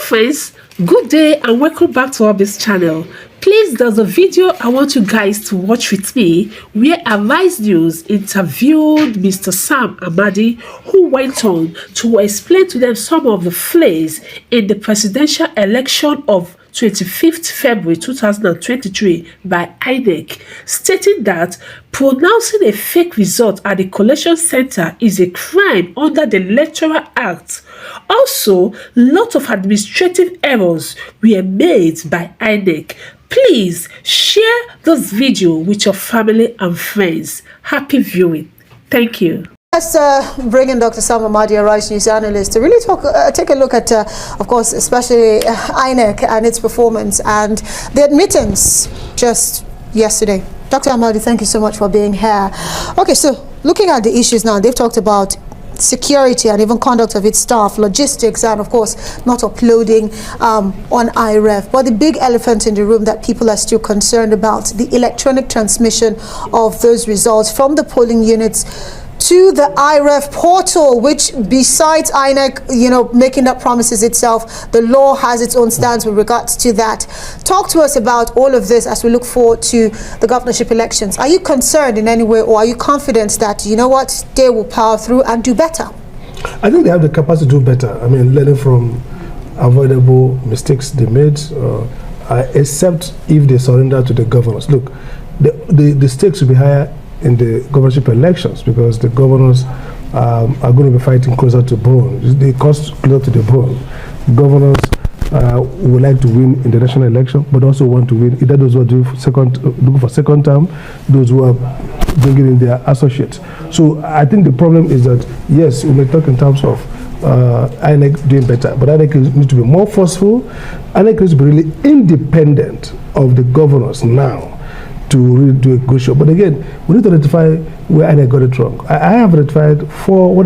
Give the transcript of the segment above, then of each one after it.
friends, good day and welcome back to this channel. Please, there's a video I want you guys to watch with me where Arise News interviewed Mr. Sam Amadi, who went on to explain to them some of the flaws in the presidential election of 25th February 2023 by INEC, stating that pronouncing a fake result at the collation center is a crime under the Electoral Act. Also, lots of administrative errors were made by INEC. Please share this video with your family and friends. Happy viewing. Thank you. Let's bring in Dr. Sam Amadi, a Arise News analyst, to really take a look at, of course, especially INEC and its performance and the admittance just yesterday. Dr. Amadi, thank you so much for being here. Okay, so looking at the issues now, they've talked about security and even conduct of its staff, logistics, and of course not uploading on IREF. But the big elephant in the room that people are still concerned about, the electronic transmission of those results from the polling units to the IREF portal, which besides INEC, making that promises itself, the law has its own stance with regards to that. Talk to us about all of this as we look forward to the governorship elections. Are you concerned in any way, or are you confident that, they will power through and do better? I think they have the capacity to do better. I mean, learning from avoidable mistakes they made, except if they surrender to the governors. Look, the stakes will be higher in the governorship elections because the governors are going to be fighting closer to bone. They cost closer to the bone. Governors would like to win in the national election, but also want to win either those who are looking for second term, those who are bringing in their associates. So I think the problem is that, yes, we may talk in terms of INEC doing better, but INEC needs to be more forceful. INEC needs to be really independent of the governors now to really do a good job. But again, we need to identify where INEC got it wrong. I have identified four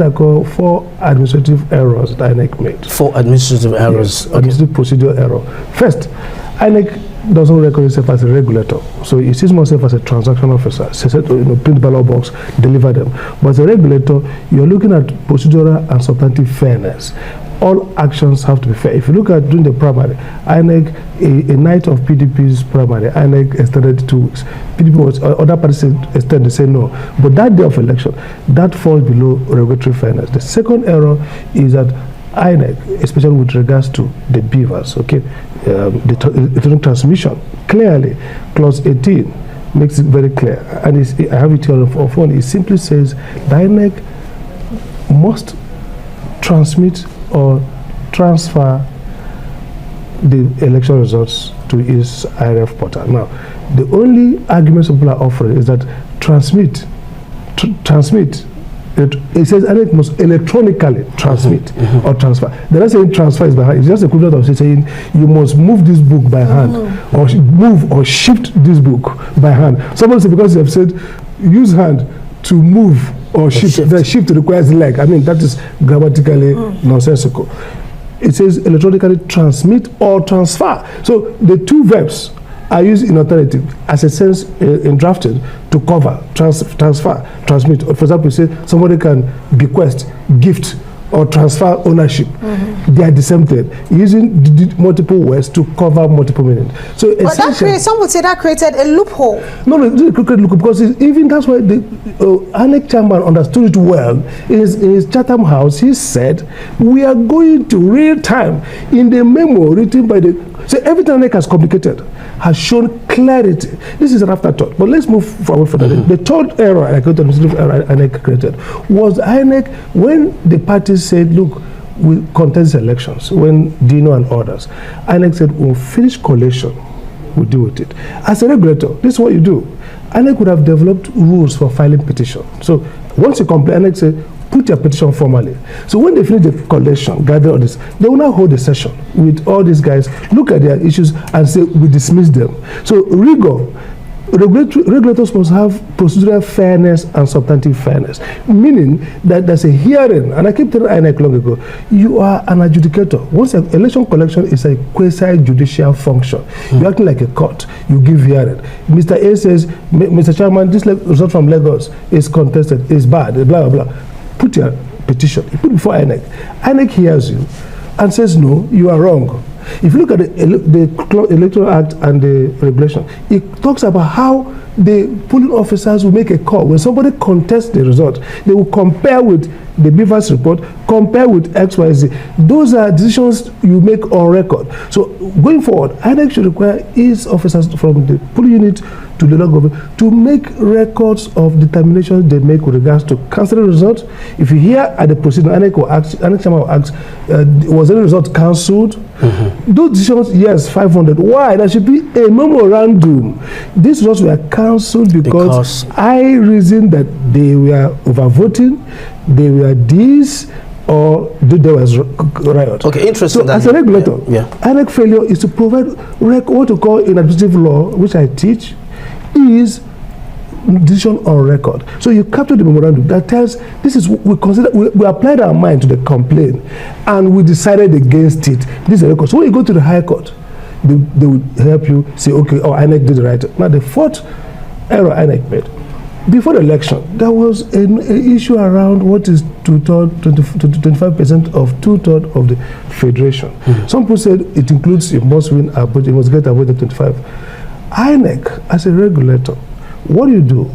administrative errors that INEC made. 4 administrative errors. Yes, okay. Administrative procedure error. First, INEC doesn't reckon itself as a regulator, so it sees itself as a transaction officer. So, print ballot box, deliver them. But as a regulator, you're looking at procedural and substantive fairness. All actions have to be fair. If you look at during the primary, INEC, a night of PDP's primary, INEC extended 2 weeks. Other parties extended, say no. But that day of election, that falls below regulatory fairness. The second error is that INEC, especially with regards to the beavers, the electronic transmission, clearly, clause 18 makes it very clear. And I have it here on phone. It simply says the INEC must transmit or transfer the election results to its IREF portal. Now, the only arguments people are offering is that transmit. It says INEC must electronically transmit or transfer. They're not saying transfer is by hand. It's just equivalent of saying you must move this book by hand or move or shift this book by hand. Someone said because they have said use hand to move or shift. The shift requires leg. I mean, that is grammatically nonsensical. It says electronically transmit or transfer. So the two verbs are used in alternative as a sense in drafted to cover transfer, transmit. For example, you say somebody can bequest, gift, or transfer ownership. They are the same thing, using multiple words to cover multiple meanings. So some would say that created a loophole. No, it created a loophole because even that's why the INEC chairman understood it well. In his Chatham House, he said, we are going to real time in the memo written by the. So everything INEC has communicated has shown clarity. This is an afterthought. But let's move forward for that. The third error, administrative error INEC created, was INEC when the parties said, look, we contest elections, when Dino and others, INEC said, we'll finish collation, we'll deal with it. As a regulator, this is what you do. INEC would have developed rules for filing petition. So once you complain, INEC said, put your petition formally. So when they finish the collection, gather all this, they will now hold a session with all these guys, look at their issues and say, we dismiss them. So rigor, regulators must have procedural fairness and substantive fairness, meaning that there's a hearing. And I keep telling INEC long ago, you are an adjudicator. Once an election collection is a quasi-judicial function, you're acting like a court, you give hearing. Mr. A says, Mr. Chairman, this result from Lagos is contested, is bad, blah, blah, blah. Put your petition, you put it before INEC. INEC hears you and says, no, you are wrong. If you look at the Electoral Act and the regulation, it talks about how the polling officers will make a call. When somebody contests the result, they will compare with the BVAS report, compare with XYZ. Those are decisions you make on record. So going forward, INEC should require its officers from the polling unit to the local government to make records of determinations they make with regards to cancelling results. If you hear at the proceeding, INEC chairman will ask, was any result cancelled? Those decisions, yes, 500. Why? There should be a memorandum. These results were cancelled because I reasoned that they were overvoting, they were this, or there was riot. Okay, interesting. So as a regulator, INEC failure is to provide what we call in administrative law, which I teach, is decision on record. So you capture the memorandum that tells this is we consider we applied our mind to the complaint and we decided against it. This is a record. So when you go to the High Court, they will help you say, okay, INEC did the right. Now the fourth error INEC made. Before the election, there was an issue around what is 25% of 2/3 of the federation. Some people said it includes, it must win Abuja, it must get Abuja 25. INEC, as a regulator, what you do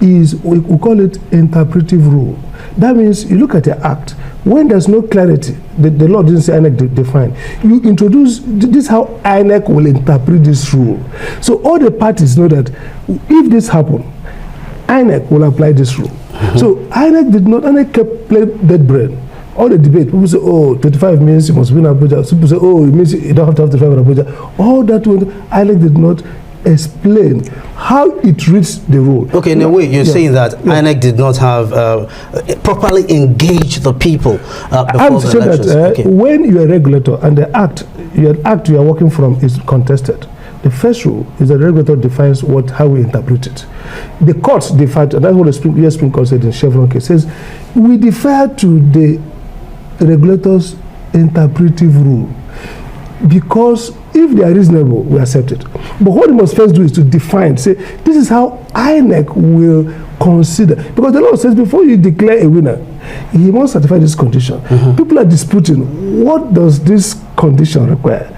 is, we call it interpretive rule. That means you look at the act, when there's no clarity, the law didn't say INEC define, you introduce, this is how INEC will interpret this rule. So all the parties know that if this happens, INEC will apply this rule. So INEC kept playing dead brain. All the debate, people say, oh, 25 means you must win Abuja. Some people say, oh, it means you don't have to have 25 in Abuja. All that INEC did not explain how it reads the rule. Okay, in a way, you're saying that INEC did not have properly engaged the people before the elections. That when you're a regulator and the act you are working from is contested, the first rule is that the regulator defines how we interpret it. The courts defer, and that's what the US Supreme Court said in Chevron case, says we defer to the regulator's interpretive rule, because if they are reasonable, we accept it. But what we must first do is to define, say, this is how INEC will consider. Because the law says before you declare a winner, he must certify this condition. People are disputing, what does this condition require?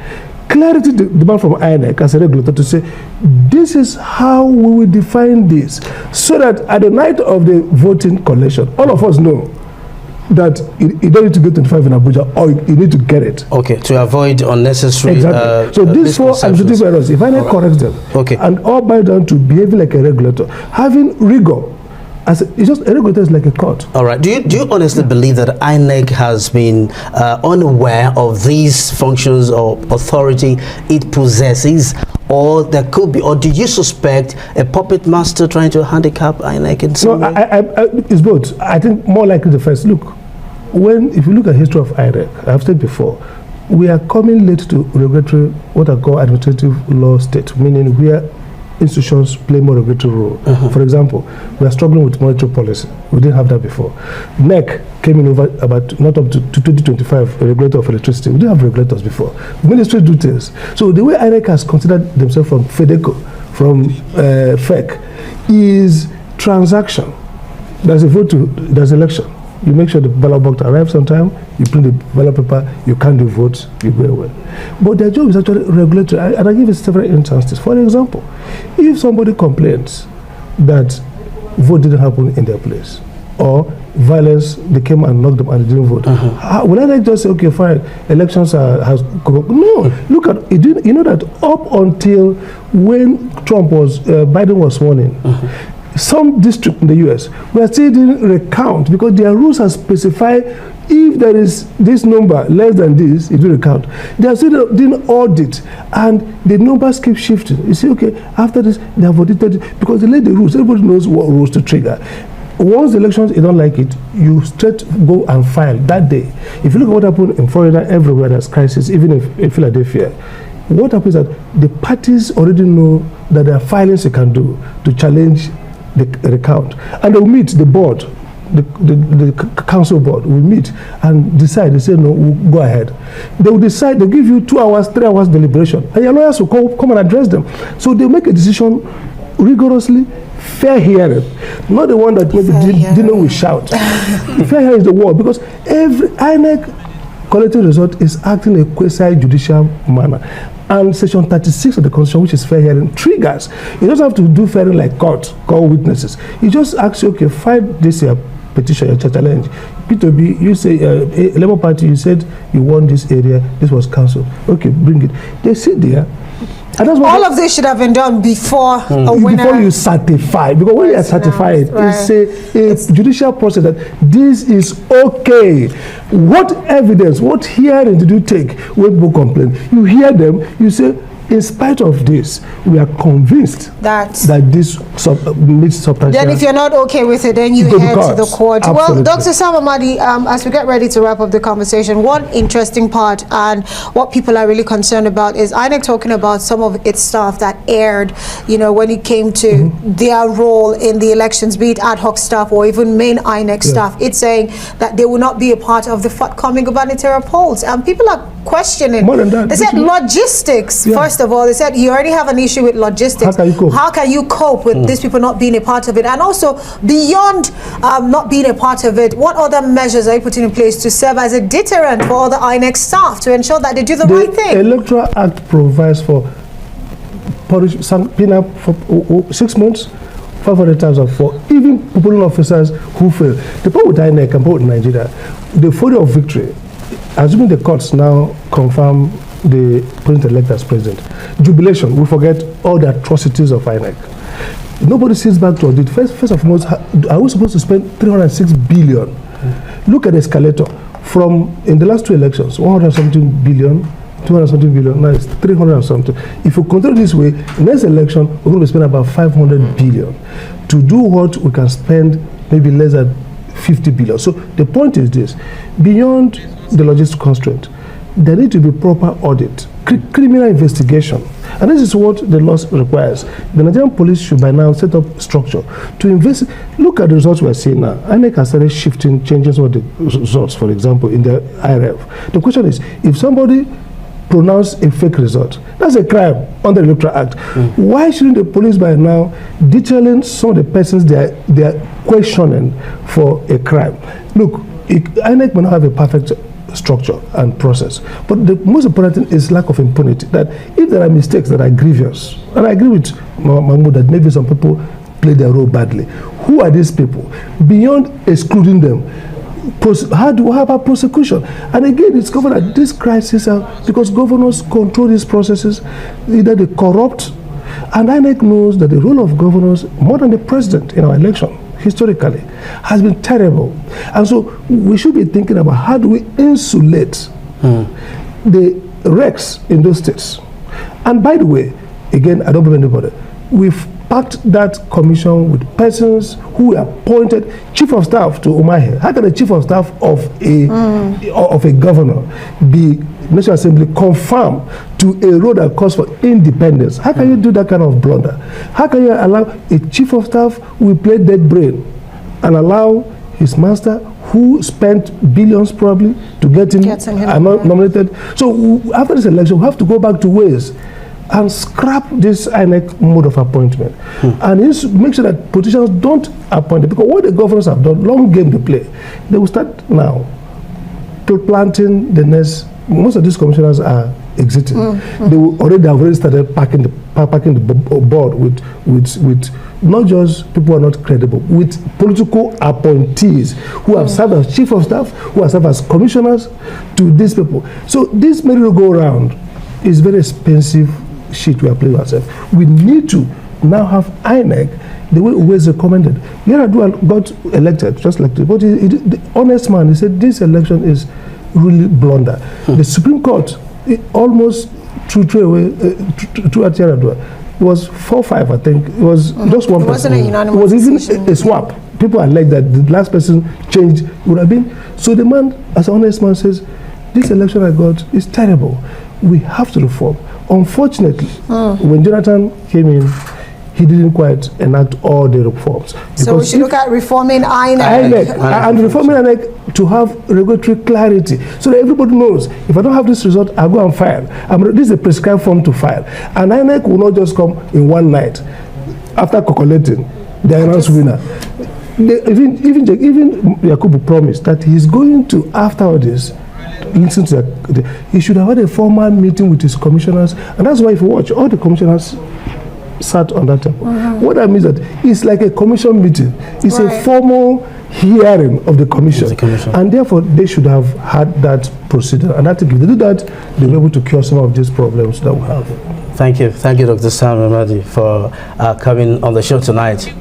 Clarity demand from INEC as a regulator to say, this is how we will define this, so that at the night of the voting collation, all of us know that you don't need to get 25 in Abuja, or you need to get it. Okay, to avoid unnecessary. Exactly. So these four administrative errors, if INEC corrects them, and all boil down to behaving like a regulator, having rigor. It's just a regulator is like a court. All right. Do you honestly believe that INEC has been unaware of these functions or authority it possesses, or there could be, or do you suspect a puppet master trying to handicap INEC in some way? It's both. I think more likely the first. Look, if you look at the history of INEC, I've said before, we are coming late to regulatory, what I call administrative law state, meaning where institutions play more regulatory role. For example, we are struggling with monetary policy. We didn't have that before. NEC came in over about not up to 2025, a regulator of electricity. We didn't have regulators before. Ministry do things. So the way INEC has considered themselves from FEDECO, from FEC, is transaction. There's a vote, there's election. You make sure the ballot box arrives on time, you print the ballot paper, you count the votes, you go away. But their job is actually regulatory. And I give you several instances. For example, if somebody complains that vote didn't happen in their place, or violence, they came and knocked them and they didn't vote, will I just say, okay, fine, elections has no, look at it. You know that up until when Biden was sworn in, some districts in the US were still didn't recount, because their rules are specified if there is this number less than this, it will recount. They are still doing audit, and the numbers keep shifting. You see, okay, after this, they have audited it, because they laid the rules. Everybody knows what rules to trigger. Once the elections, you don't like it, you straight go and file that day. If you look at what happened in Florida, everywhere there's crisis, even in Philadelphia, what happens is that the parties already know that there are filings they can do to challenge the recount, and they'll meet the board, the council board will meet and decide. They say no, we'll go ahead. They will decide. They give you 2 hours, 3 hours deliberation, and your lawyers will come and address them. So they make a decision rigorously, fair hearing, not the one that maybe didn't know we shout. Fair hearing is the word, because every INEC collecting result is acting a quasi-judicial manner. And Section 36 of the Constitution, which is fair hearing, triggers. You don't have to do fair hearing like court, call witnesses. You just ask, okay, file this petition, your challenge. P2B, you say, Labour Party, you said you won this area, this was cancelled. Okay, bring it. They sit there. And that's all of this should have been done before a winner. Before you certify, because when you are certified, it's a judicial process that this is okay. What evidence, what hearing did you take when people complain? You hear them, you say, in spite of this, we are convinced that this meets substantial. Then if you're not okay with it, then you head to the court. Absolutely. Well, Dr. Sam Amadi, as we get ready to wrap up the conversation, one interesting part and what people are really concerned about is INEC talking about some of its staff that erred, when it came to their role in the elections, be it ad hoc staff or even main INEC staff. It's saying that they will not be a part of the forthcoming gubernatorial polls. And people are questioning. More than that. They said logistics, first of all. They said you already have an issue with logistics. How can you cope with these people not being a part of it? And also, beyond not being a part of it, what other measures are you putting in place to serve as a deterrent for all the INEC staff to ensure that they do the right thing? The Electoral Act provides for penal for 6 months, 500,000 for even polling officers who fail. The problem with INEC and with Nigeria, the photo of victory, assuming the courts now confirm the president-elect as president, jubilation, we forget all the atrocities of INEC. Nobody sits back to audit. First of all, are we supposed to spend 306 billion? Look at the escalator. From, in the last 2 elections, 100-something billion, 200-something billion, now it's 300 and something. If we continue this way, next election, we're going to spend about 500 billion. To do what we can spend maybe less than 50 billion. So the point is this, beyond the logistic constraint, there need to be proper audit, criminal investigation. And this is what the law requires. The Nigerian police should by now set up structure to investigate. Look at the results we're seeing now. INEC has started shifting, changing some of the results, for example, in the IRF. The question is, if somebody pronounce a fake result, that's a crime under the Electoral Act. Why shouldn't the police by now detailing some of the persons they are questioning for a crime? Look, INEC may not have a perfect structure and process, but the most important thing is lack of impunity. That if there are mistakes that are grievous, and I agree with Mahmoud that maybe some people play their role badly, who are these people? Beyond excluding them, how about prosecution? And again, it's covered that this crisis because governors control these processes, either they corrupt, and INEC knows that the role of governors, more than the president in our election, historically, has been terrible. And so we should be thinking about how do we insulate the wrecks in those states. And by the way, again, I don't blame anybody. We've packed that commission with persons who are appointed chief of staff to Umahi. How can a chief of staff of a governor be National Assembly confirmed to a role that calls for independence? How can you do that kind of blunder? How can you allow a chief of staff who play dead brain and allow his master, who spent billions probably to get him nominated? So after this election, we have to go back to ways and scrap this INEC mode of appointment. And make sure that politicians don't appoint it, because what the governors have done, long game to play. They will start now planting the nest. Most of these commissioners are exiting. They have already started packing the board with not just people who are not credible, with political appointees who have served as chief of staff, who have served as commissioners to these people. So this merry-go-round is very expensive shit we are playing ourselves. We need to now have INEC the way always recommended. Yaradua got elected just like this, but the honest man, he said this election is really blunder. The Supreme Court almost threw away at Yaradua. It was 4-5, I think. It was just one person. It wasn't a unanimous decision. It was even a swap. People are like that. The last person changed would have been. So the man, as an honest man, says, this election I got is terrible. We have to reform. Unfortunately, when Jonathan came in, he didn't quite enact all the reforms. So we should look at reforming INEC. And reforming INEC to have regulatory clarity, so that everybody knows, if I don't have this result, I'll go and file. This is a prescribed form to file. And INEC will not just come in one night after calculating the announced winner. Even Yakubu promised that he's going to, after all this, listen to he should have had a formal meeting with his commissioners, and that's why if you watch, all the commissioners sat on that table. What that means that it's like a commission meeting. It's a formal hearing of the commission, and therefore they should have had that procedure. And I think if they do that, they'll be able to cure some of these problems that we have. Thank you, Dr. Sam Amadi, for coming on the show tonight.